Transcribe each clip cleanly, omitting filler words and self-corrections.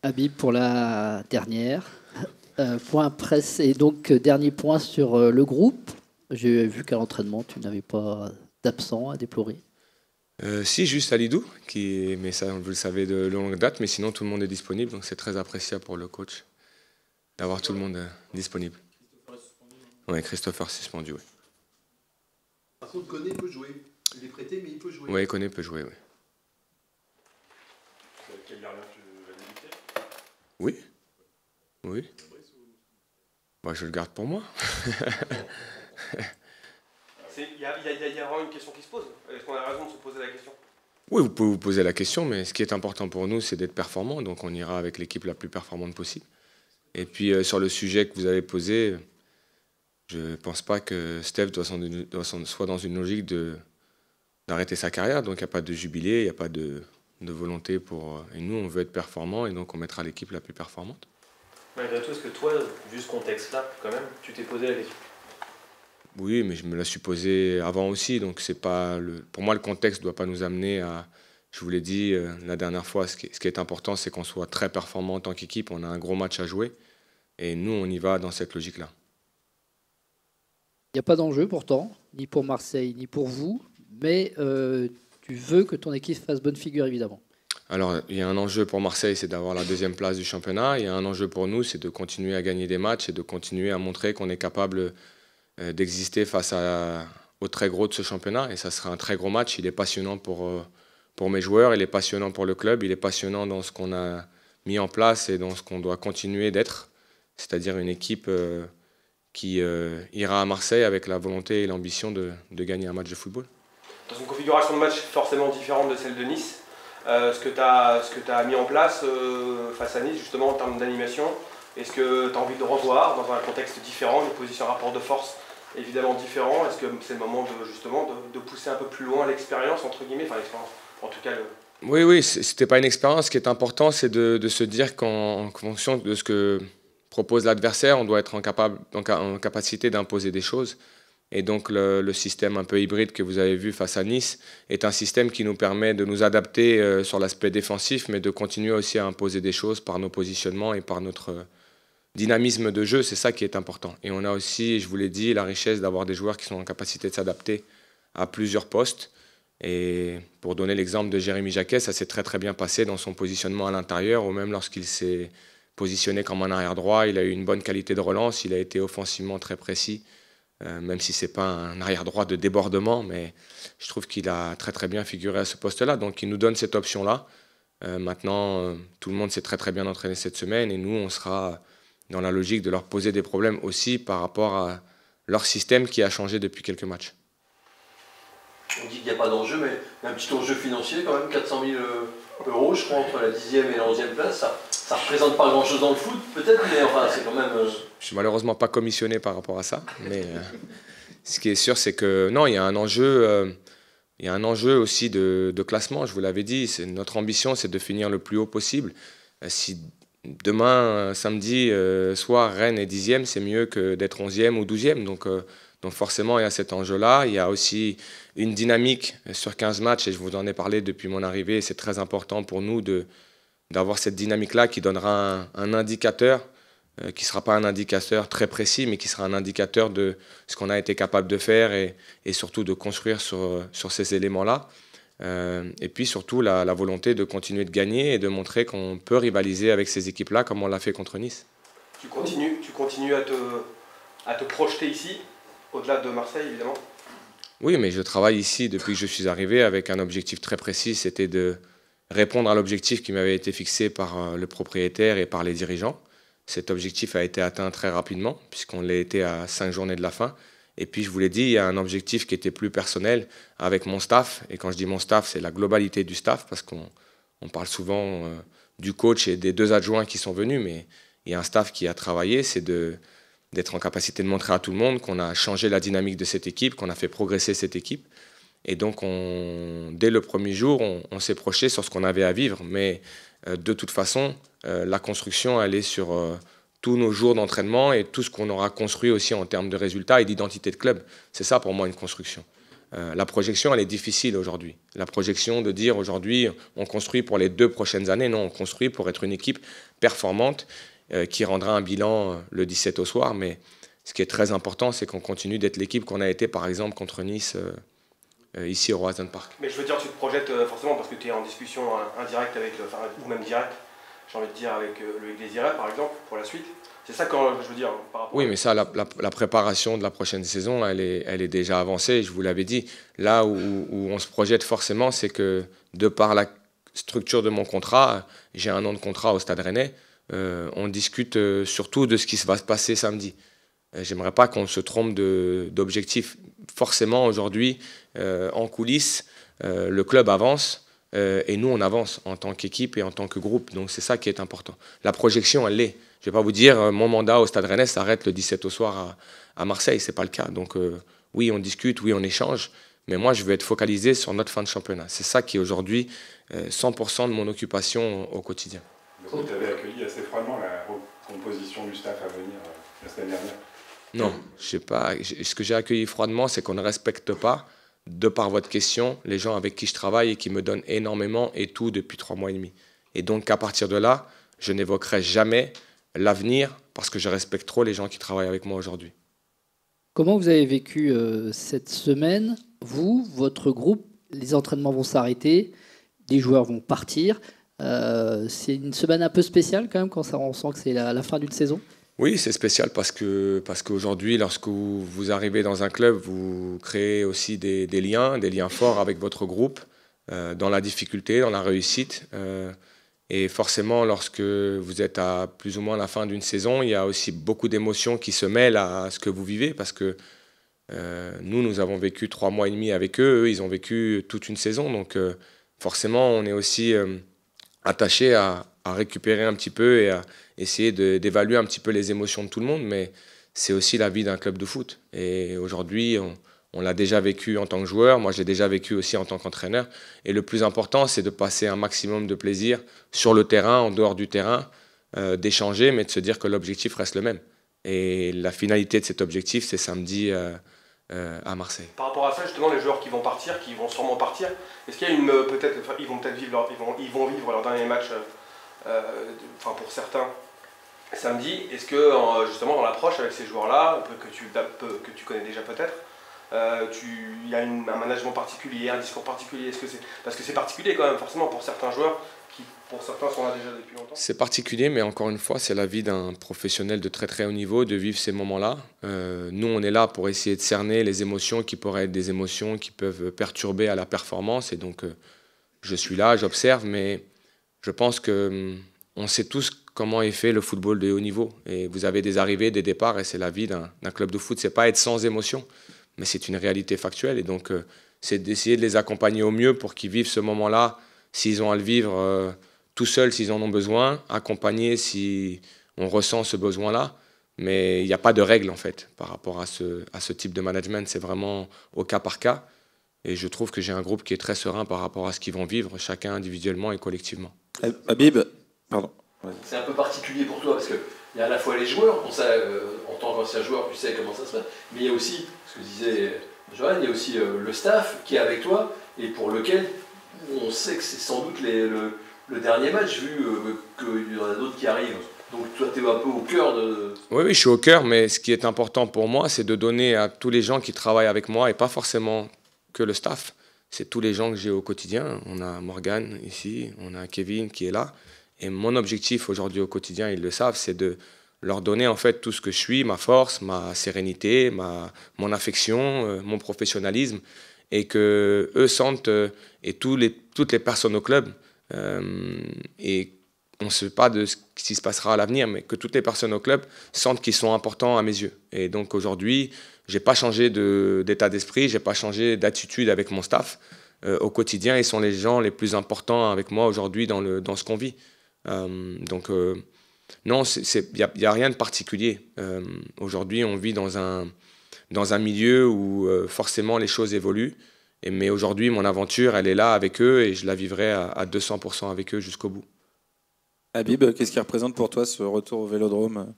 Habib pour la dernière. Point presse et donc dernier point sur le groupe. J'ai vu qu'à l'entraînement, tu n'avais pas d'absent à déplorer. Si, juste Alidou, mais ça vous le savez de longue date, mais sinon tout le monde est disponible, donc c'est très appréciable pour le coach d'avoir tout le monde disponible. Oui, Christopher suspendu, oui. Par contre, Koné peut jouer. Il est prêté, mais il peut jouer. Oui, Koné peut jouer, oui. Quel gardien tu vas débuter? Oui. Oui. Bah, je le garde pour moi. Il y a vraiment une question qui se pose. Est-ce qu'on a raison de se poser la question? Oui, vous pouvez vous poser la question, mais ce qui est important pour nous, c'est d'être performant, donc on ira avec l'équipe la plus performante possible. Et puis sur le sujet que vous avez posé, je ne pense pas que Steph soit dans une logique d'arrêter sa carrière, donc il n'y a pas de jubilé, il n'y a pas de volonté pour... Et nous, on veut être performant, et donc on mettra l'équipe la plus performante. Malgré tout, est-ce que toi, vu ce contexte-là, quand même, tu t'es posé la question? Oui, mais je me la suis posée avant aussi, donc c'est pas pour moi, le contexte ne doit pas nous amener à... Je vous l'ai dit la dernière fois, ce qui est important, c'est qu'on soit très performant en tant qu'équipe. On a un gros match à jouer, et nous, on y va dans cette logique-là. Il n'y a pas d'enjeu pourtant, ni pour Marseille, ni pour vous, mais tu veux que ton équipe fasse bonne figure, évidemment. Alors, il y a un enjeu pour Marseille, c'est d'avoir la deuxième place du championnat. Il y a un enjeu pour nous, c'est de continuer à gagner des matchs et de continuer à montrer qu'on est capable d'exister face au très gros de ce championnat. Et ça sera un très gros match. Il est passionnant pour mes joueurs, il est passionnant pour le club, il est passionnant dans ce qu'on a mis en place et dans ce qu'on doit continuer d'être, c'est-à-dire une équipe qui ira à Marseille avec la volonté et l'ambition de gagner un match de football. Dans une configuration de match forcément différente de celle de Nice, ce que tu as mis en place face à Nice, justement en termes d'animation, est-ce que tu as envie de revoir dans un contexte différent, une position, un rapport de force évidemment différent? Est-ce que c'est le moment justement de pousser un peu plus loin l'expérience, entre guillemets, enfin l'expérience, en tout cas Oui, c'était pas une expérience. Ce qui est important, c'est de se dire qu'en fonction de ce que propose l'adversaire, on doit être en capacité d'imposer des choses. Et donc le système un peu hybride que vous avez vu face à Nice est un système qui nous permet de nous adapter sur l'aspect défensif, mais de continuer aussi à imposer des choses par nos positionnements et par notre dynamisme de jeu. C'est ça qui est important. Et on a aussi, je vous l'ai dit, la richesse d'avoir des joueurs qui sont en capacité de s'adapter à plusieurs postes. Et pour donner l'exemple de Jérémy Jacquet, ça s'est très très bien passé dans son positionnement à l'intérieur, ou même lorsqu'il s'est positionné comme un arrière droit, il a eu une bonne qualité de relance, il a été offensivement très précis. Même si ce n'est pas un arrière-droit de débordement, mais je trouve qu'il a très très bien figuré à ce poste-là. Donc il nous donne cette option-là. Maintenant, tout le monde s'est très très bien entraîné cette semaine et nous, on sera dans la logique de leur poser des problèmes aussi par rapport à leur système qui a changé depuis quelques matchs. On dit qu'il n'y a pas d'enjeu, mais il y a un petit enjeu financier quand même, 400 000 euros, je crois, entre la 10e et la 11e place. Ça ne représente pas grand-chose dans le foot, peut-être, mais enfin, c'est quand même... Je suis malheureusement pas commissionné par rapport à ça, mais ce qui est sûr, c'est que non, il y a un enjeu aussi de classement. Je vous l'avais dit, notre ambition, c'est de finir le plus haut possible. Si demain, samedi, soir, Rennes est 10e, c'est mieux que d'être 11e ou 12e. Donc forcément, il y a cet enjeu-là. Il y a aussi une dynamique sur 15 matchs, et je vous en ai parlé depuis mon arrivée. C'est très important pour nous d'avoir cette dynamique-là qui donnera un indicateur, qui ne sera pas un indicateur très précis, mais qui sera un indicateur de ce qu'on a été capable de faire et surtout de construire sur ces éléments-là. Et puis surtout la volonté de continuer de gagner et de montrer qu'on peut rivaliser avec ces équipes-là comme on l'a fait contre Nice. Tu continues à te projeter ici, au-delà de Marseille évidemment? Oui, mais je travaille ici depuis que je suis arrivé avec un objectif très précis, c'était de répondre à l'objectif qui m'avait été fixé par le propriétaire et par les dirigeants. Cet objectif a été atteint très rapidement, puisqu'on l'a été à 5 journées de la fin. Et puis, je vous l'ai dit, il y a un objectif qui était plus personnel avec mon staff. Et quand je dis mon staff, c'est la globalité du staff, parce qu'on parle souvent du coach et des 2 adjoints qui sont venus, mais il y a un staff qui a travaillé, c'est d'être en capacité de montrer à tout le monde qu'on a changé la dynamique de cette équipe, qu'on a fait progresser cette équipe. Et donc, dès le premier jour, on s'est projeté sur ce qu'on avait à vivre. Mais de toute façon, la construction, elle est sur tous nos jours d'entraînement et tout ce qu'on aura construit aussi en termes de résultats et d'identité de club. C'est ça pour moi une construction. La projection, elle est difficile aujourd'hui. La projection de dire aujourd'hui, on construit pour les 2 prochaines années. Non, on construit pour être une équipe performante qui rendra un bilan le 17 au soir. Mais ce qui est très important, c'est qu'on continue d'être l'équipe qu'on a été, par exemple, contre Nice, ici au Roazhon Park. Mais je veux dire, tu te projettes forcément parce que tu es en discussion indirecte avec, ou même directe, j'ai envie de dire, avec Loïc Désiret, par exemple, pour la suite. C'est ça quand je veux dire par rapport. Oui, mais ça, la préparation de la prochaine saison, elle est déjà avancée, je vous l'avais dit. Là où on se projette forcément, c'est que de par la structure de mon contrat, j'ai 1 an de contrat au Stade Rennais, on discute surtout de ce qui va se passer samedi. J'aimerais pas qu'on se trompe d'objectif. Forcément, aujourd'hui, en coulisses, le club avance et nous, on avance en tant qu'équipe et en tant que groupe. Donc, c'est ça qui est important. La projection, elle l'est. Je ne vais pas vous dire, mon mandat au Stade Rennais s'arrête le 17 au soir à Marseille. Ce n'est pas le cas. Donc, oui, on discute, oui, on échange. Mais moi, je veux être focalisé sur notre fin de championnat. C'est ça qui est aujourd'hui 100% de mon occupation au quotidien. Vous avez accueilli assez froidement la recomposition du staff à venir la semaine dernière. Non, je sais pas. Ce que j'ai accueilli froidement, c'est qu'on ne respecte pas, de par votre question, les gens avec qui je travaille et qui me donnent énormément et tout depuis 3 mois et demi. Et donc, à partir de là, je n'évoquerai jamais l'avenir parce que je respecte trop les gens qui travaillent avec moi aujourd'hui. Comment vous avez vécu cette semaine? Vous, votre groupe, les entraînements vont s'arrêter, les joueurs vont partir. C'est une semaine un peu spéciale quand même quand on sent que c'est la fin d'une saison. Oui, c'est spécial parce qu'aujourd'hui, lorsque vous arrivez dans un club, vous créez aussi des liens forts avec votre groupe, dans la difficulté, dans la réussite. Et forcément, lorsque vous êtes à plus ou moins la fin d'une saison, il y a aussi beaucoup d'émotions qui se mêlent à ce que vous vivez parce que nous avons vécu 3 mois et demi avec eux, eux, ils ont vécu toute une saison. Donc forcément, on est aussi attaché à récupérer un petit peu et à essayer d'évaluer un petit peu les émotions de tout le monde, mais c'est aussi la vie d'un club de foot. Et aujourd'hui, on l'a déjà vécu en tant que joueur, moi je l'ai déjà vécu aussi en tant qu'entraîneur. Et le plus important, c'est de passer un maximum de plaisir sur le terrain, en dehors du terrain, d'échanger, mais de se dire que l'objectif reste le même. Et la finalité de cet objectif, c'est samedi à Marseille. Par rapport à ça, justement, les joueurs qui vont partir, qui vont sûrement partir, est-ce qu'il y a ils vont peut-être vivre leur dernier match, pour certains, samedi. Est-ce que justement dans l'approche avec ces joueurs-là, que tu connais déjà peut-être, il y a un management particulier, un discours particulier, parce que c'est particulier quand même forcément pour certains joueurs qui pour certains sont là déjà depuis longtemps. C'est particulier, mais encore une fois, c'est la vie d'un professionnel de très très haut niveau de vivre ces moments-là. Nous, on est là pour essayer de cerner les émotions qui pourraient être des émotions qui peuvent perturber à la performance. Et donc, je suis là, j'observe, mais je pense qu'on sait tous comment est fait le football de haut niveau. Et vous avez des arrivées, des départs, et c'est la vie d'un club de foot. C'est pas être sans émotion, mais c'est une réalité factuelle. Et donc, c'est d'essayer de les accompagner au mieux pour qu'ils vivent ce moment-là, s'ils ont à le vivre tout seuls, s'ils en ont besoin, accompagner si on ressent ce besoin-là. Mais il n'y a pas de règle, en fait, par rapport à ce type de management. C'est vraiment au cas par cas. Et je trouve que j'ai un groupe qui est très serein par rapport à ce qu'ils vont vivre, chacun individuellement et collectivement. Habib, pardon. C'est un peu particulier pour toi parce qu'il y a à la fois les joueurs, on sait, en tant qu'ancien joueur, tu sais comment ça se passe, mais il y a aussi, ce que disait Johan, il y a aussi le staff qui est avec toi et pour lequel on sait que c'est sans doute le dernier match vu qu'il y en a d'autres qui arrivent. Donc toi, tu es un peu au cœur de... Oui, je suis au cœur, mais ce qui est important pour moi, c'est de donner à tous les gens qui travaillent avec moi, et pas forcément que le staff, c'est tous les gens que j'ai au quotidien. On a Morgane ici, on a Kevin qui est là. Et mon objectif aujourd'hui au quotidien, ils le savent, c'est de leur donner en fait tout ce que je suis, ma force, ma sérénité, mon affection, mon professionnalisme, et que eux sentent, et toutes les personnes au club, et on ne sait pas de ce qui se passera à l'avenir, mais que toutes les personnes au club sentent qu'ils sont importants à mes yeux. Et donc aujourd'hui, je n'ai pas changé d'état d'esprit, je n'ai pas changé d'attitude avec mon staff. Au quotidien, ils sont les gens les plus importants avec moi aujourd'hui dans ce qu'on vit. Donc non, il n'y a rien de particulier. Aujourd'hui, on vit dans un milieu où forcément les choses évoluent. Mais aujourd'hui, mon aventure, elle est là avec eux et je la vivrai à 200% avec eux jusqu'au bout. Habib, qu'est-ce qui représente pour toi ce retour au Vélodrome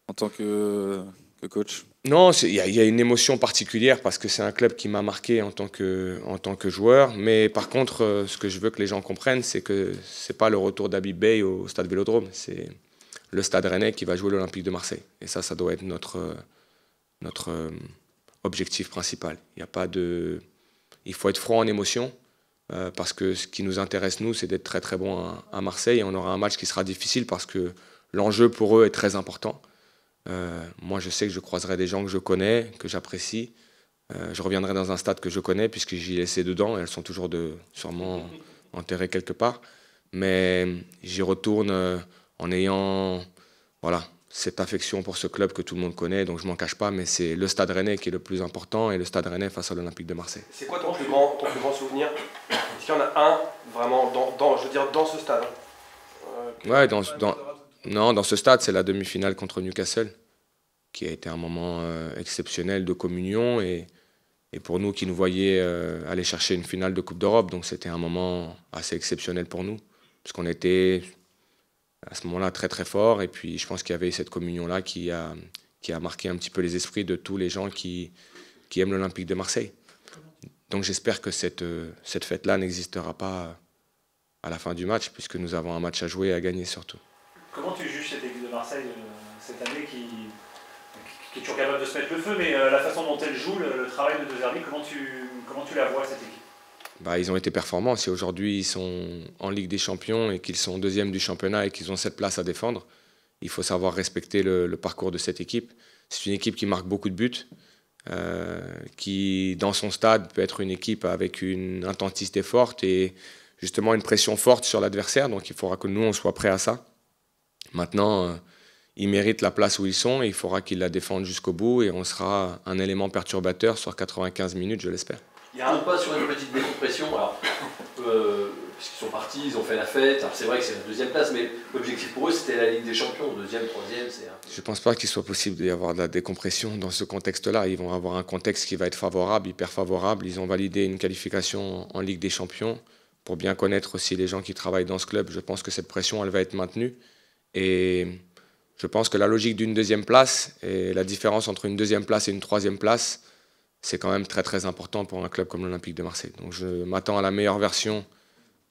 en tant que le coach? Non, il y a une émotion particulière parce que c'est un club qui m'a marqué en tant que joueur. Mais par contre, ce que je veux que les gens comprennent, c'est que ce n'est pas le retour d'Habib Beye au Stade Vélodrome. C'est le Stade Rennais qui va jouer l'Olympique de Marseille. Et ça doit être notre objectif principal. Il faut être froid en émotion parce que ce qui nous intéresse, nous, c'est d'être très très bon à Marseille. Et on aura un match qui sera difficile parce que l'enjeu pour eux est très important. Moi, je sais que je croiserai des gens que je connais, que j'apprécie. Je reviendrai dans un stade que je connais, puisque j'y ai laissé dedans. Et elles sont toujours sûrement enterrées quelque part. Mais j'y retourne en ayant cette affection pour ce club que tout le monde connaît. Donc, je ne m'en cache pas, mais c'est le Stade Rennais qui est le plus important. Et le Stade Rennais face à l'Olympique de Marseille. C'est quoi ton plus grand souvenir? Est-ce qu'il y en a un, vraiment, dans ce stade? Ouais, dans ce stade, c'est la demi-finale contre Newcastle, qui a été un moment exceptionnel de communion et pour nous qui nous voyaient aller chercher une finale de Coupe d'Europe. Donc c'était un moment assez exceptionnel pour nous, parce qu'on était à ce moment-là très très fort. Et puis je pense qu'il y avait cette communion-là qui a marqué un petit peu les esprits de tous les gens qui aiment l'Olympique de Marseille. Donc j'espère que cette fête-là n'existera pas à la fin du match, puisque nous avons un match à jouer et à gagner surtout. Comment tu juges cette équipe de Marseille cette année qui est toujours capable de se mettre le feu, mais la façon dont elle joue, le travail de De Zerbi, comment tu la vois cette équipe? Ils ont été performants. Si aujourd'hui ils sont en Ligue des Champions et qu'ils sont deuxième du championnat et qu'ils ont cette place à défendre, il faut savoir respecter le parcours de cette équipe. C'est une équipe qui marque beaucoup de buts, qui dans son stade peut être une équipe avec une intensité forte et justement une pression forte sur l'adversaire. Donc il faudra que nous on soit prêts à ça. Maintenant, ils méritent la place où ils sont et il faudra qu'ils la défendent jusqu'au bout et on sera un élément perturbateur sur 95 minutes, je l'espère. Il y a un pas sur une petite décompression, alors, puisqu'ils sont partis, ils ont fait la fête, alors c'est vrai que c'est la deuxième place, mais l'objectif pour eux c'était la Ligue des Champions, deuxième, troisième, c'est... Je ne pense pas qu'il soit possible d'y avoir de la décompression dans ce contexte-là. Ils vont avoir un contexte qui va être favorable, hyper favorable. Ils ont validé une qualification en Ligue des Champions. Pour bien connaître aussi les gens qui travaillent dans ce club, je pense que cette pression, elle va être maintenue. Et je pense que la logique d'une deuxième place et la différence entre une deuxième place et une troisième place, c'est quand même très très important pour un club comme l'Olympique de Marseille. Donc je m'attends à la meilleure version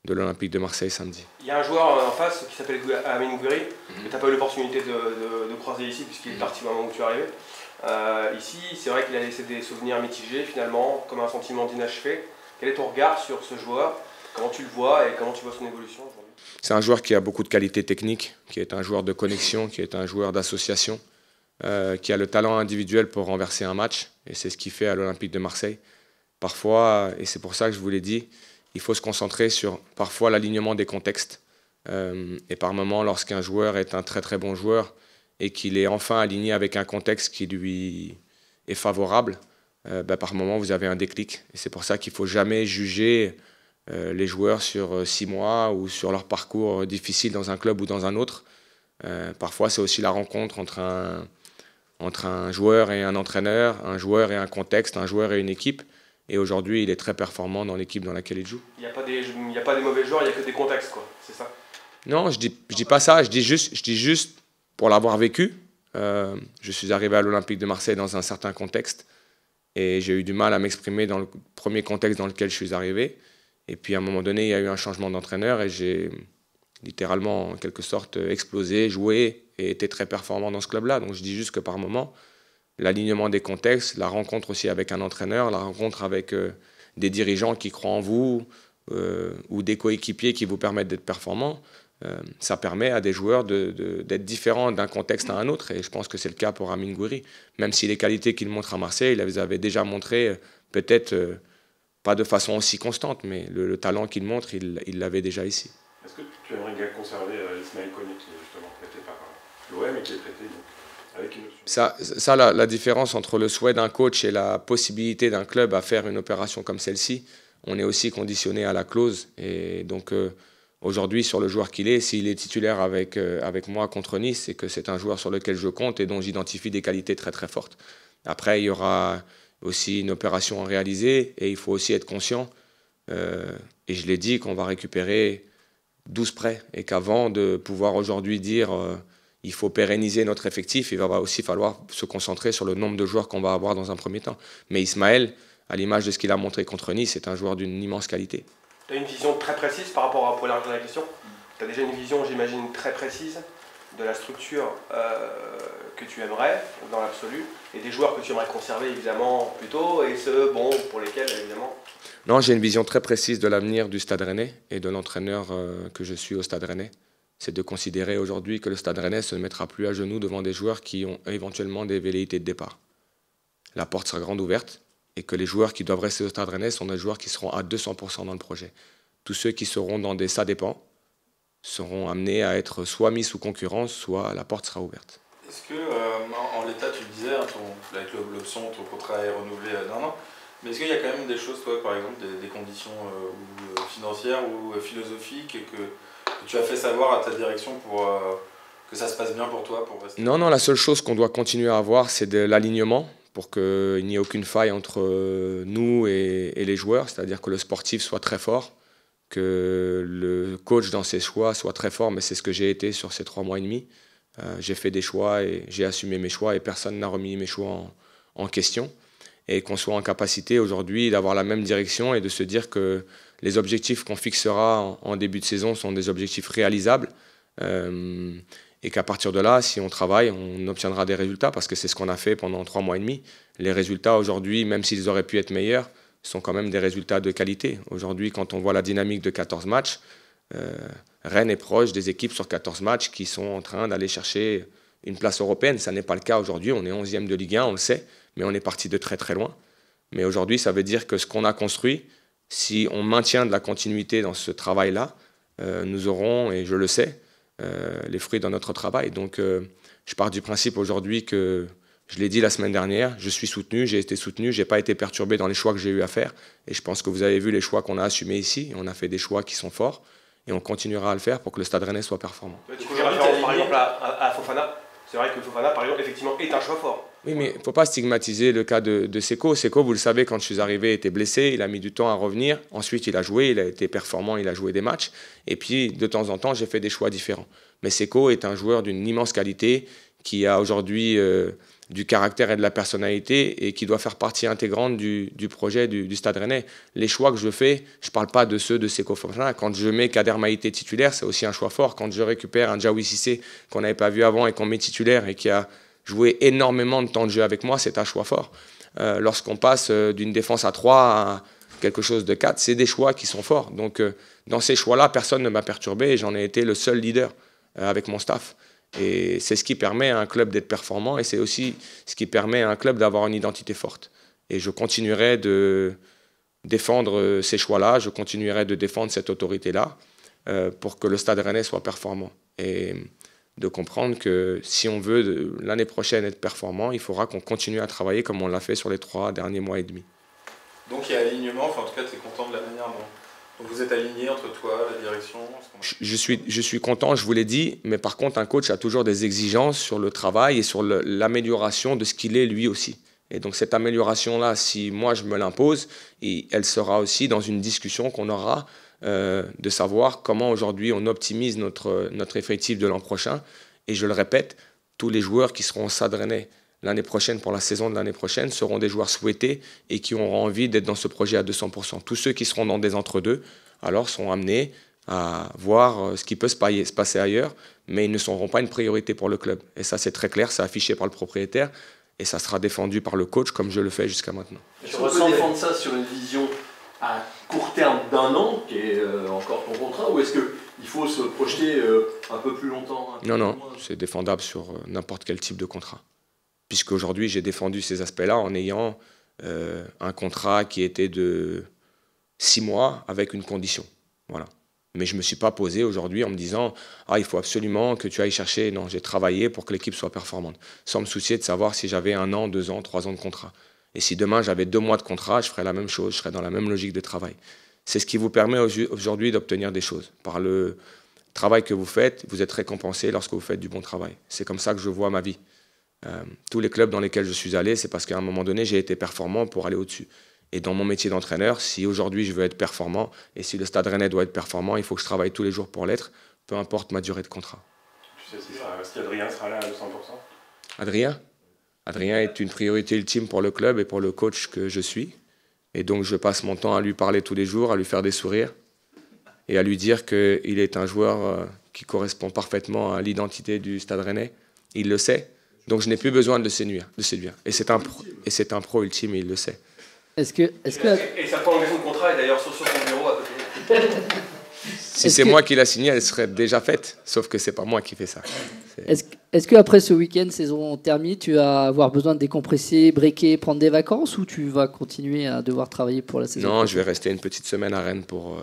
de l'Olympique de Marseille samedi. Il y a un joueur en face qui s'appelle Amine Gouiri, que tu n'as pas eu l'opportunité de croiser ici puisqu'il est parti au moment où tu es arrivé. Ici, c'est vrai qu'il a laissé des souvenirs mitigés finalement, comme un sentiment d'inachevé. Quel est ton regard sur ce joueur? Comment tu le vois et comment tu vois son évolution aujourd'hui? C'est un joueur qui a beaucoup de qualités techniques, qui est un joueur de connexion, qui est un joueur d'association, qui a le talent individuel pour renverser un match. Et c'est ce qu'il fait à l'Olympique de Marseille. Parfois, et c'est pour ça que je vous l'ai dit, il faut se concentrer sur parfois l'alignement des contextes. Et par moments, lorsqu'un joueur est un très très bon joueur et qu'il est enfin aligné avec un contexte qui lui est favorable, par moments vous avez un déclic. Et c'est pour ça qu'il ne faut jamais juger les joueurs sur 6 mois ou sur leur parcours difficile dans un club ou dans un autre. Parfois, c'est aussi la rencontre entre un joueur et un entraîneur, un joueur et un contexte, un joueur et une équipe. Et aujourd'hui, il est très performant dans l'équipe dans laquelle il joue. Il n'y a pas des mauvais joueurs, il n'y a que des contextes, quoi. C'est ça? Non, je dis pas ça. Je dis juste pour l'avoir vécu. Je suis arrivé à l'Olympique de Marseille dans un certain contexte et j'ai eu du mal à m'exprimer dans le premier contexte dans lequel je suis arrivé. Et puis à un moment donné, il y a eu un changement d'entraîneur et j'ai littéralement, en quelque sorte, explosé, joué et été très performant dans ce club-là. Donc je dis juste que par moment, l'alignement des contextes, la rencontre aussi avec un entraîneur, la rencontre avec des dirigeants qui croient en vous ou des coéquipiers qui vous permettent d'être performants, ça permet à des joueurs d'être différents d'un contexte à un autre. Et je pense que c'est le cas pour Amine Gouiri. Même si les qualités qu'il montre à Marseille, il les avait déjà montrées peut-être... pas de façon aussi constante, mais le talent qu'il montre, il l'avait déjà ici. Est-ce que tu aimerais conserver Ismaël Koné, qui est justement prêté par l'OM et qui est prêté donc, avec une option? La différence entre le souhait d'un coach et la possibilité d'un club à faire une opération comme celle-ci, on est aussi conditionné à la clause. Et donc aujourd'hui, sur le joueur qu'il est, s'il est titulaire avec moi contre Nice, c'est que c'est un joueur sur lequel je compte et dont j'identifie des qualités très très fortes. Après, il y aura aussi une opération à réaliser et il faut aussi être conscient, et je l'ai dit, qu'on va récupérer 12 prêts et qu'avant de pouvoir aujourd'hui dire il faut pérenniser notre effectif. Il va aussi falloir se concentrer sur le nombre de joueurs qu'on va avoir dans un premier temps. Mais Ismaël, à l'image de ce qu'il a montré contre Nice, est un joueur d'une immense qualité. Tu as une vision très précise par rapport à, pour élargir la question, tu as déjà une vision, j'imagine, très précise de la structure que tu aimerais, dans l'absolu, et des joueurs que tu aimerais conserver, évidemment, plutôt, et ceux, bon, pour lesquels, évidemment... Non, j'ai une vision très précise de l'avenir du Stade Rennais et de l'entraîneur que je suis au Stade Rennais. C'est de considérer aujourd'hui que le Stade Rennais ne se mettra plus à genoux devant des joueurs qui ont éventuellement des velléités de départ. La porte sera grande ouverte et que les joueurs qui doivent rester au Stade Rennais sont des joueurs qui seront à 200% dans le projet. Tous ceux qui seront dans des ça dépend seront amenés à être soit mis sous concurrence, soit la porte sera ouverte. Est-ce que, en l'état, tu le disais, hein, avec l'option, ton contrat est renouvelé d'1 an, mais est-ce qu'il y a quand même des choses, toi, par exemple, des conditions financières ou philosophiques que tu as fait savoir à ta direction pour que ça se passe bien pour toi pour rester... Non, la seule chose qu'on doit continuer à avoir, c'est de l'alignement pour qu'il n'y ait aucune faille entre nous et les joueurs, c'est-à-dire que le sportif soit très fort, que le coach dans ses choix soit très fort, mais c'est ce que j'ai été sur ces 3 mois et demi. J'ai fait des choix et j'ai assumé mes choix et personne n'a remis mes choix en question. Et qu'on soit en capacité aujourd'hui d'avoir la même direction et de se dire que les objectifs qu'on fixera en début de saison sont des objectifs réalisables et qu'à partir de là, si on travaille, on obtiendra des résultats parce que c'est ce qu'on a fait pendant 3 mois et demi. Les résultats aujourd'hui, même s'ils auraient pu être meilleurs, sont quand même des résultats de qualité. Aujourd'hui, quand on voit la dynamique de 14 matchs, Rennes est proche des équipes sur 14 matchs qui sont en train d'aller chercher une place européenne. Ça n'est pas le cas aujourd'hui, on est 11e de Ligue 1, on le sait, mais on est parti de très très loin. Mais aujourd'hui, ça veut dire que ce qu'on a construit, si on maintient de la continuité dans ce travail-là, nous aurons, et je le sais, les fruits de notre travail. Donc je pars du principe aujourd'hui que, je l'ai dit la semaine dernière, je suis soutenu, j'ai été soutenu, je n'ai pas été perturbé dans les choix que j'ai eu à faire. Et je pense que vous avez vu les choix qu'on a assumés ici. On a fait des choix qui sont forts et on continuera à le faire pour que le Stade Rennais soit performant. Tu fais référence par exemple à Fofana. C'est vrai que Fofana, par exemple, effectivement, est un choix fort. Oui, mais il ne faut pas stigmatiser le cas de Seko. Seko, vous le savez, quand je suis arrivé, était blessé, il a mis du temps à revenir. Ensuite, il a joué, il a été performant, il a joué des matchs. Et puis, de temps en temps, j'ai fait des choix différents. Mais Seko est un joueur d'une immense qualité qui a aujourd'hui du caractère et de la personnalité et qui doit faire partie intégrante du projet du Stade Rennais. Les choix que je fais, je ne parle pas de ceux de Seko Fofana. Quand je mets Kader Maïté titulaire, c'est aussi un choix fort. Quand je récupère un Djaoui Cissé qu'on n'avait pas vu avant et qu'on met titulaire et qui a joué énormément de temps de jeu avec moi, c'est un choix fort. Lorsqu'on passe d'une défense à 3 à quelque chose de 4, c'est des choix qui sont forts. Donc dans ces choix-là, personne ne m'a perturbé et j'en ai été le seul leader avec mon staff. Et c'est ce qui permet à un club d'être performant et c'est aussi ce qui permet à un club d'avoir une identité forte. Et je continuerai de défendre ces choix-là, je continuerai de défendre cette autorité-là pour que le Stade Rennais soit performant. Et de comprendre que si on veut l'année prochaine être performant, il faudra qu'on continue à travailler comme on l'a fait sur les 3 derniers mois et demi. Donc il y a alignement, enfin en tout cas tu es content de la manière dont vous êtes aligné entre toi, la direction? Je suis content, je vous l'ai dit, mais par contre un coach a toujours des exigences sur le travail et sur l'amélioration de ce qu'il est lui aussi. Et donc cette amélioration-là, si moi je me l'impose, elle sera aussi dans une discussion qu'on aura de savoir comment aujourd'hui on optimise notre effectif de l'an prochain. Et je le répète, tous les joueurs qui seront au Stade Rennais l'année prochaine, pour la saison de l'année prochaine, seront des joueurs souhaités et qui auront envie d'être dans ce projet à 200%. Tous ceux qui seront dans des entre-deux, alors seront amenés à voir ce qui peut se passer ailleurs, mais ils ne seront pas une priorité pour le club. Et ça, c'est très clair, c'est affiché par le propriétaire et ça sera défendu par le coach comme je le fais jusqu'à maintenant. Est-ce qu'on peut défendre ça sur une vision à court terme d'1 an, qui est encore ton contrat, ou est-ce qu'il faut se projeter un peu plus longtemps? Non, c'est défendable sur n'importe quel type de contrat. Puisqu'aujourd'hui, j'ai défendu ces aspects-là en ayant un contrat qui était de 6 mois avec une condition. Voilà. Mais je ne me suis pas posé aujourd'hui en me disant « Ah, il faut absolument que tu ailles chercher… » Non, j'ai travaillé pour que l'équipe soit performante, sans me soucier de savoir si j'avais 1 an, 2 ans, 3 ans de contrat. Et si demain j'avais 2 mois de contrat, je ferais la même chose, je serais dans la même logique de travail. C'est ce qui vous permet aujourd'hui d'obtenir des choses. Par le travail que vous faites, vous êtes récompensé lorsque vous faites du bon travail. C'est comme ça que je vois ma vie. Tous les clubs dans lesquels je suis allé, c'est parce qu'à un moment donné, j'ai été performant pour aller au-dessus. Et dans mon métier d'entraîneur, si aujourd'hui je veux être performant, et si le Stade Rennais doit être performant, il faut que je travaille tous les jours pour l'être, peu importe ma durée de contrat. Tu sais si Adrien sera là à 200%? Adrien est une priorité ultime pour le club et pour le coach que je suis. Et donc je passe mon temps à lui parler tous les jours, à lui faire des sourires et à lui dire qu'il est un joueur qui correspond parfaitement à l'identité du Stade Rennais. Il le sait, donc je n'ai plus besoin de le séduire. Et c'est un pro ultime et il le sait. Et sa prolongation de contrat est d'ailleurs sur son bureau à côté. Si c'est moi qui l'a signé, elle serait déjà faite, sauf que c'est pas moi qui fais ça. Est-ce qu'après ce week-end, saison terminée, tu vas avoir besoin de décompresser, breaker, prendre des vacances, ou tu vas continuer à devoir travailler pour la saison? Non, je vais rester une petite semaine à Rennes pour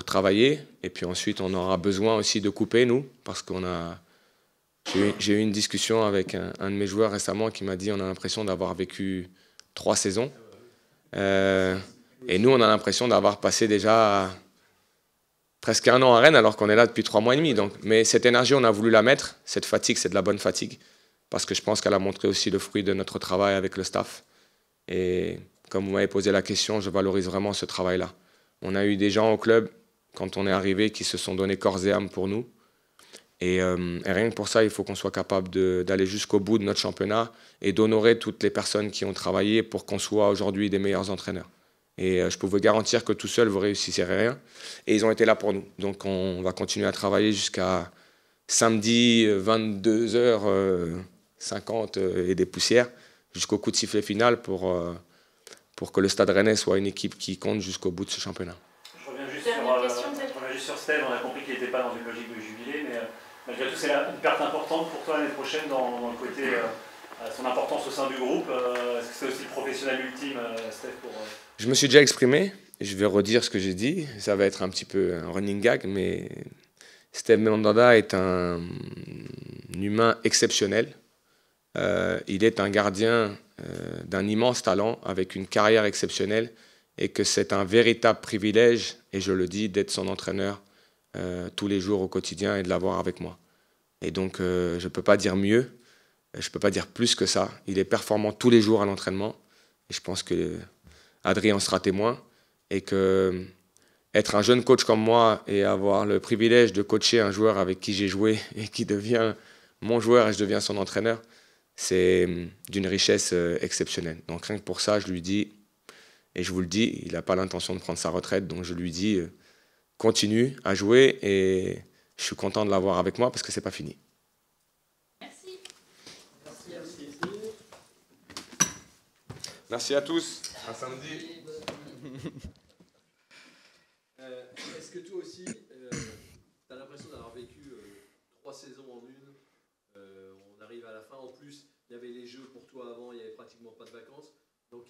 travailler. Et puis ensuite, on aura besoin aussi de couper, nous, parce j'ai eu une discussion avec un de mes joueurs récemment qui m'a dit on a l'impression d'avoir vécu 3 saisons. Et nous, on a l'impression d'avoir passé déjà presque 1 an à Rennes alors qu'on est là depuis 3 mois et demi. Donc, mais cette énergie, on a voulu la mettre. Cette fatigue, c'est de la bonne fatigue. Parce que je pense qu'elle a montré aussi le fruit de notre travail avec le staff. Et comme vous m'avez posé la question, je valorise vraiment ce travail-là. On a eu des gens au club, quand on est arrivé, qui se sont donnés corps et âme pour nous. Et rien que pour ça, il faut qu'on soit capable d'aller jusqu'au bout de notre championnat et d'honorer toutes les personnes qui ont travaillé pour qu'on soit aujourd'hui des meilleurs entraîneurs. Et je peux vous garantir que tout seul, vous ne réussirez rien. Et ils ont été là pour nous. Donc on va continuer à travailler jusqu'à samedi 22h50 et des poussières, jusqu'au coup de sifflet final pour que le Stade Rennais soit une équipe qui compte jusqu'au bout de ce championnat. Je reviens juste sur Steve. On a compris qu'il n'était pas dans une logique de jubilé, mais malgré tout, c'est une perte importante pour toi l'année prochaine dans le côté son importance au sein du groupe. Est-ce que c'est aussi le professionnel ultime, Steve, pour... Je me suis déjà exprimé, je vais redire ce que j'ai dit. Ça va être un petit peu un running gag, mais Steve Mandanda est un humain exceptionnel. Il est un gardien d'un immense talent, avec une carrière exceptionnelle, et que c'est un véritable privilège, et je le dis, d'être son entraîneur tous les jours au quotidien et de l'avoir avec moi. Et donc, je ne peux pas dire mieux, je ne peux pas dire plus que ça. Il est performant tous les jours à l'entraînement, et je pense que Adrien en sera témoin, et que être un jeune coach comme moi et avoir le privilège de coacher un joueur avec qui j'ai joué et qui devient mon joueur et je deviens son entraîneur, c'est d'une richesse exceptionnelle. Donc rien que pour ça, je lui dis, et je vous le dis, il n'a pas l'intention de prendre sa retraite, donc je lui dis, continue à jouer et je suis content de l'avoir avec moi parce que c'est pas fini. Merci. Merci à tous. À samedi. Est-ce que toi aussi, tu as l'impression d'avoir vécu 3 saisons en une? On arrive à la fin. En plus, il y avait les Jeux pour toi avant, il n'y avait pratiquement pas de vacances. Comment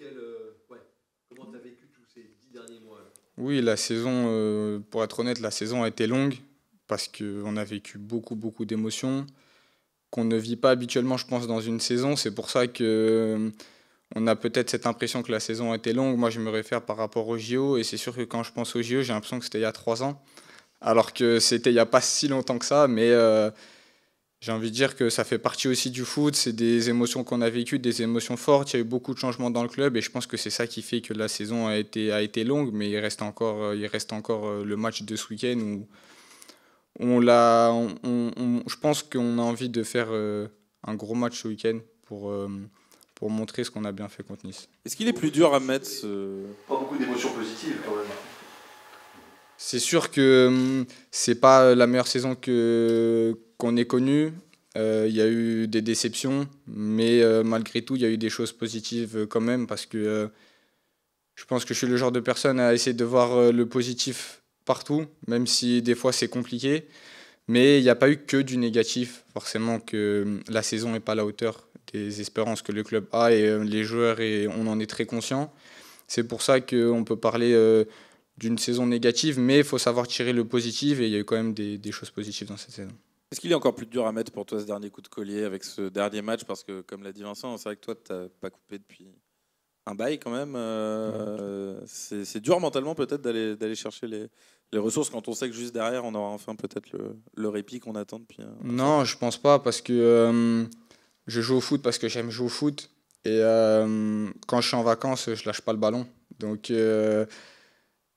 tu as vécu tous ces 10 derniers mois là? Oui, la saison, pour être honnête, la saison a été longue parce qu'on a vécu beaucoup d'émotions qu'on ne vit pas habituellement, je pense, dans une saison. C'est pour ça que on a peut-être cette impression que la saison a été longue. Moi, je me réfère par rapport aux JO, et c'est sûr que quand je pense aux JO, j'ai l'impression que c'était il y a 3 ans, alors que c'était il n'y a pas si longtemps que ça, mais j'ai envie de dire que ça fait partie aussi du foot, c'est des émotions qu'on a vécues, des émotions fortes, il y a eu beaucoup de changements dans le club, et je pense que c'est ça qui fait que la saison a été longue, mais il reste encore le match de ce week-end où je pense qu'on a envie de faire un gros match ce week-end pour montrer ce qu'on a bien fait contre Nice. Est-ce qu'il est plus dur à mettre Pas beaucoup d'émotions positives quand même. C'est sûr que c'est pas la meilleure saison qu'on ait connue. Il y a eu des déceptions, mais malgré tout, il y a eu des choses positives quand même, parce que je pense que je suis le genre de personne à essayer de voir le positif partout, même si des fois c'est compliqué. Mais il n'y a pas eu que du négatif. Forcément que la saison n'est pas à la hauteur des espérances que le club a, et les joueurs, et on en est très conscient. C'est pour ça qu'on peut parler d'une saison négative, mais il faut savoir tirer le positif, et il y a eu quand même des choses positives dans cette saison. Est-ce qu'il est encore plus dur à mettre pour toi ce dernier coup de collier avec ce dernier match? Parce que, comme l'a dit Vincent, c'est vrai que toi, tu n'as pas coupé depuis un bail quand même. C'est dur mentalement peut-être d'aller chercher les ressources quand on sait que juste derrière, on aura enfin peut-être le répit qu'on attend depuis... Non, je pense pas, parce que je joue au foot parce que j'aime jouer au foot. Et quand je suis en vacances, je lâche pas le ballon. Donc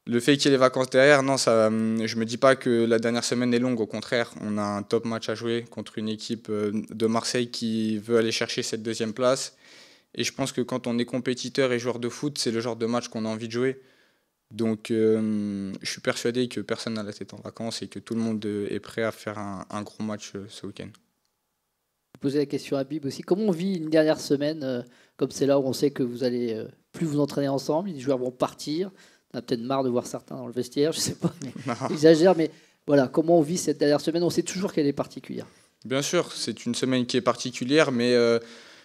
Le fait qu'il y ait les vacances derrière, non, ça, je me dis pas que la dernière semaine est longue. Au contraire, on a un top match à jouer contre une équipe de Marseille qui veut aller chercher cette deuxième place. Et je pense que quand on est compétiteur et joueur de foot, c'est le genre de match qu'on a envie de jouer. Donc je suis persuadé que personne n'a la tête en vacances et que tout le monde est prêt à faire un gros match ce week-end. Je posais la question à Bib aussi. Comment on vit une dernière semaine comme c'est là où on sait que vous allez plus vous entraîner ensemble, les joueurs vont partir, on a peut-être marre de voir certains dans le vestiaire, je sais pas, mais j'exagère, mais voilà, comment on vit cette dernière semaine? On sait toujours qu'elle est particulière. Bien sûr, c'est une semaine qui est particulière, mais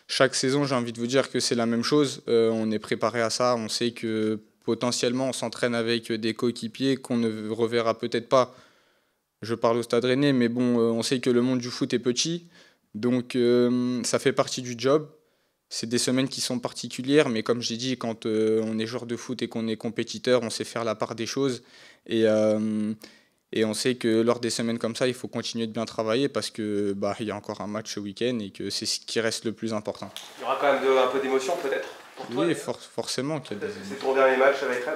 chaque saison, j'ai envie de vous dire que c'est la même chose. On est préparé à ça, on sait que potentiellement on s'entraîne avec des coéquipiers qu'on ne reverra peut-être pas. Je parle au Stade Rennais, mais bon, on sait que le monde du foot est petit, donc ça fait partie du job. C'est des semaines qui sont particulières, mais comme j'ai dit, quand on est joueur de foot et qu'on est compétiteur, on sait faire la part des choses. Et on sait que lors des semaines comme ça, il faut continuer de bien travailler parce que il y a encore un match ce week-end et que c'est ce qui reste le plus important. Il y aura quand même un peu d'émotion peut-être pour toi? Oui, forcément. C'est ton dernier match avec Rennes?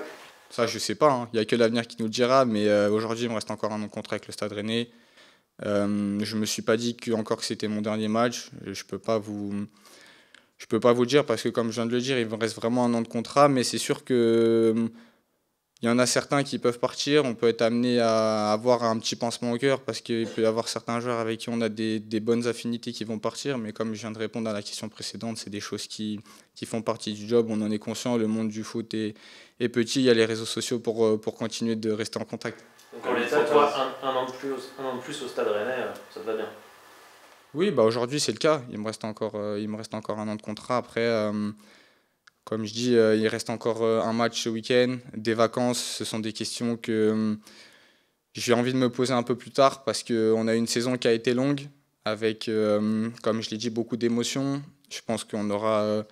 Ça, je sais pas. Hein. Il n'y a que l'avenir qui nous le dira, mais aujourd'hui, il me reste encore un an de contrat avec le Stade Rennais. Je ne me suis pas dit que c'était mon dernier match. Je peux pas vous dire parce que, comme je viens de le dire, il me reste vraiment un an de contrat, mais c'est sûr que il y en a certains qui peuvent partir. On peut être amené à avoir un petit pincement au cœur parce qu'il peut y avoir certains joueurs avec qui on a des bonnes affinités qui vont partir, mais comme je viens de répondre à la question précédente, c'est des choses qui font partie du job. On en est conscient, le monde du foot est petit, il y a les réseaux sociaux pour continuer de rester en contact. Donc en l'état, toi, un an de plus au Stade Rennais, ça te va bien? Oui, aujourd'hui c'est le cas. Il me reste encore un an de contrat. Après, comme je dis, il reste encore un match ce week-end, des vacances. Ce sont des questions que j'ai envie de me poser un peu plus tard parce qu'on a une saison qui a été longue avec, comme je l'ai dit, beaucoup d'émotions. Je pense qu'on aura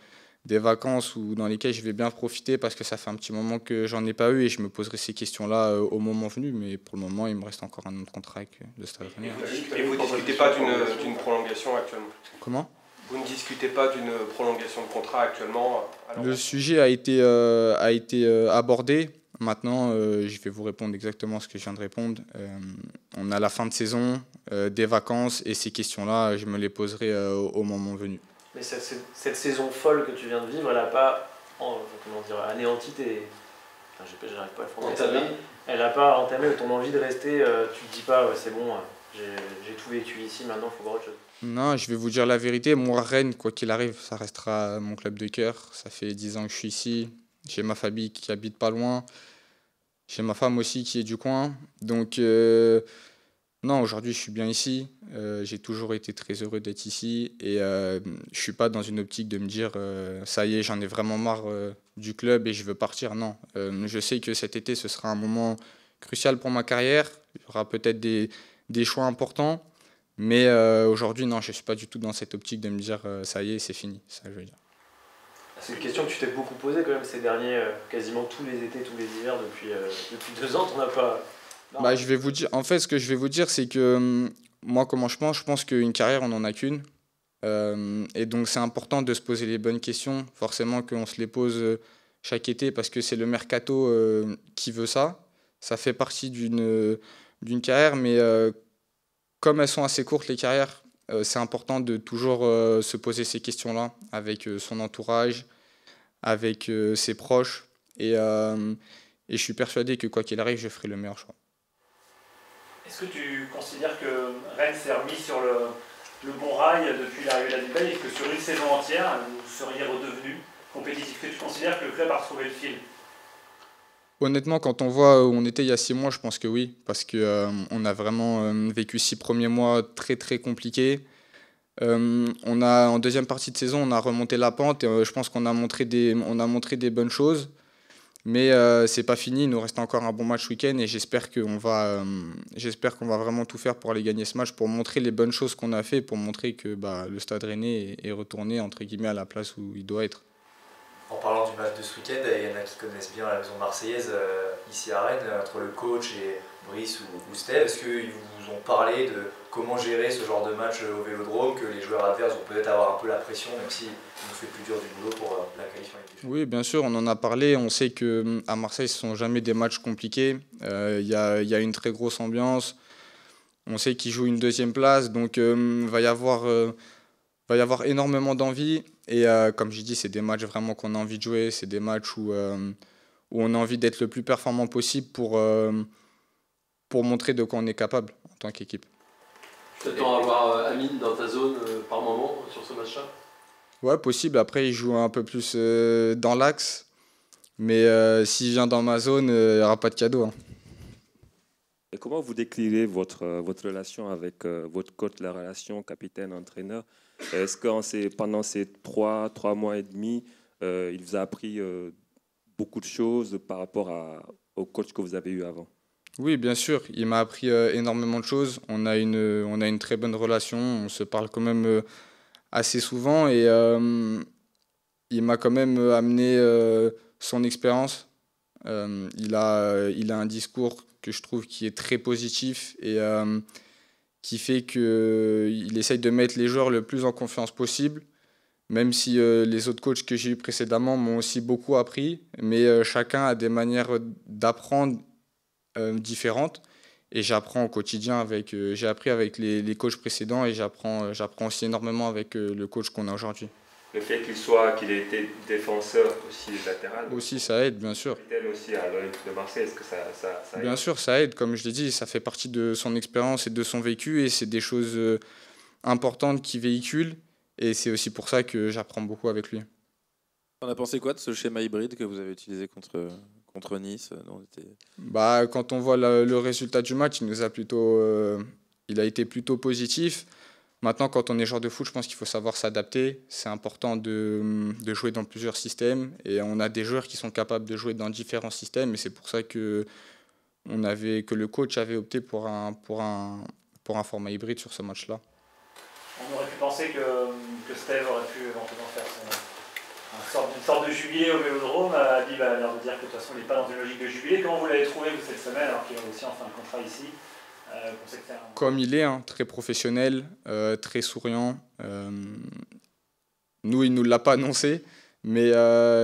des vacances dans lesquelles je vais bien profiter parce que ça fait un petit moment que j'en ai pas eu et je me poserai ces questions-là au moment venu. Mais pour le moment, il me reste encore un an de contrat avec le Stade Rennais. Et vous ne discutez pas d'une prolongation actuellement? Comment? Vous ne discutez pas d'une prolongation de contrat actuellement? Le sujet a été abordé. Maintenant, je vais vous répondre exactement ce que je viens de répondre. On a la fin de saison, des vacances, et ces questions-là, je me les poserai au moment venu. Mais cette saison folle que tu viens de vivre, elle n'a pas anéanti tes... J'arrive pas à le prononcer. Elle n'a pas entamé ton envie de rester. Tu te dis pas, ouais, c'est bon, j'ai tout vécu ici, maintenant il faut voir autre chose. Non, je vais vous dire la vérité. Moi, Rennes, quoi qu'il arrive, ça restera mon club de cœur. Ça fait 10 ans que je suis ici. J'ai ma famille qui habite pas loin. J'ai ma femme aussi qui est du coin. Donc, non, aujourd'hui, je suis bien ici. J'ai toujours été très heureux d'être ici. Et je ne suis pas dans une optique de me dire ça y est, j'en ai vraiment marre du club et je veux partir. Non, je sais que cet été, ce sera un moment crucial pour ma carrière. Il y aura peut-être des choix importants. Mais aujourd'hui, non, je ne suis pas du tout dans cette optique de me dire ça y est, c'est fini. Ça, je veux dire. C'est une question que tu t'es beaucoup posée quand même ces derniers, quasiment tous les étés, tous les hivers, depuis 2 ans, tu n'en as pas... Je vais vous dire, en fait, ce que je vais vous dire, c'est que moi, comment je pense qu'une carrière, on n'en a qu'une. Et donc, c'est important de se poser les bonnes questions. Forcément qu'on se les pose chaque été parce que c'est le mercato qui veut ça. Ça fait partie d'une carrière, mais comme elles sont assez courtes, les carrières, c'est important de toujours se poser ces questions-là avec son entourage, avec ses proches. Et je suis persuadé que quoi qu'il arrive, je ferai le meilleur choix. Est-ce que tu considères que Rennes s'est remis sur le bon rail depuis l'arrivée d'Adibay et que sur une saison entière, vous seriez redevenu compétitif? Est-ce que tu considères que le club a retrouvé le fil? Honnêtement, quand on voit où on était il y a 6 mois, je pense que oui, parce qu'on a vraiment vécu 6 premiers mois très très compliqués. En deuxième partie de saison, on a remonté la pente et je pense qu'on a montré des bonnes choses. Mais c'est pas fini, il nous reste encore un bon match week-end et j'espère qu'on va vraiment tout faire pour aller gagner ce match, pour montrer les bonnes choses qu'on a fait, pour montrer que le Stade Rennais est retourné entre guillemets à la place où il doit être. En parlant du match de ce week-end, il y en a qui connaissent bien la maison marseillaise ici à Rennes, entre le coach Brice ou Steve, est-ce qu'ils vous ont parlé de comment gérer ce genre de match au Vélodrome, que les joueurs adverses vont peut-être avoir un peu la pression, même si on fait plus dur du boulot pour la qualification? Oui, bien sûr, on en a parlé. On sait qu'à Marseille, ce ne sont jamais des matchs compliqués. Il y a une très grosse ambiance. On sait qu'ils jouent une deuxième place, donc va y avoir énormément d'envie. Et comme j'ai dit, c'est des matchs vraiment qu'on a envie de jouer. C'est des matchs où on a envie d'être le plus performant possible pour montrer de quoi on est capable en tant qu'équipe. Tu t'attends à avoir Amine dans ta zone par moment sur ce match-là? Ouais, possible. Après, il joue un peu plus dans l'axe. Mais s'il vient dans ma zone, il n'y aura pas de cadeau. Hein. Et comment vous décrivez votre relation avec votre coach, la relation capitaine-entraîneur? Est-ce que pendant ces 3 mois et demi, il vous a appris beaucoup de choses par rapport au coach que vous avez eu avant? Oui, bien sûr. Il m'a appris énormément de choses. On a une très bonne relation. On se parle quand même assez souvent. Et il m'a quand même amené son expérience. Il a un discours que je trouve qui est très positif et qui fait qu'il essaye de mettre les joueurs le plus en confiance possible, même si les autres coachs que j'ai eu précédemment m'ont aussi beaucoup appris, mais chacun a des manières d'apprendre différentes, et j'apprends au quotidien j'ai appris avec les coachs précédents, et j'apprends aussi énormément avec le coach qu'on a aujourd'hui. Le fait qu'il ait été défenseur aussi latéral. Aussi, ça aide, bien sûr. Capitaine aussi à l'Olympique de Marseille, est-ce que ça aide? Bien sûr, ça aide. Comme je l'ai dit, ça fait partie de son expérience et de son vécu, et c'est des choses importantes qu'il véhicule, et c'est aussi pour ça que j'apprends beaucoup avec lui. On a pensé quoi de ce schéma hybride que vous avez utilisé contre Nice? Quand on voit le résultat du match, il a été plutôt positif. Maintenant, quand on est joueur de foot, je pense qu'il faut savoir s'adapter. C'est important de jouer dans plusieurs systèmes. Et on a des joueurs qui sont capables de jouer dans différents systèmes. Et c'est pour ça que le coach avait opté pour un format hybride sur ce match-là. On aurait pu penser que Steve aurait pu éventuellement faire une sorte de jubilé au Vélodrome. Habib a l'air de dire que de toute façon, il n'est pas dans une logique de jubilé. Comment vous l'avez trouvé vous, cette semaine, alors qu'il est aussi en fin de contrat ici? Comme il est, très professionnel, très souriant. Nous, il ne nous l'a pas annoncé, mais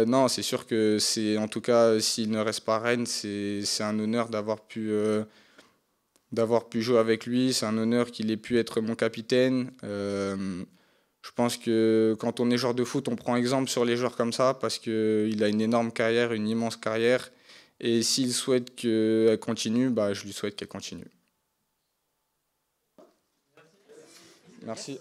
non, c'est sûr que en tout cas, s'il ne reste pas à Rennes, c'est un honneur d'avoir pu jouer avec lui. C'est un honneur qu'il ait pu être mon capitaine. Je pense que quand on est joueur de foot, on prend exemple sur les joueurs comme ça, parce qu'il a une énorme carrière, une immense carrière. Et s'il souhaite qu'elle continue, je lui souhaite qu'elle continue. Merci.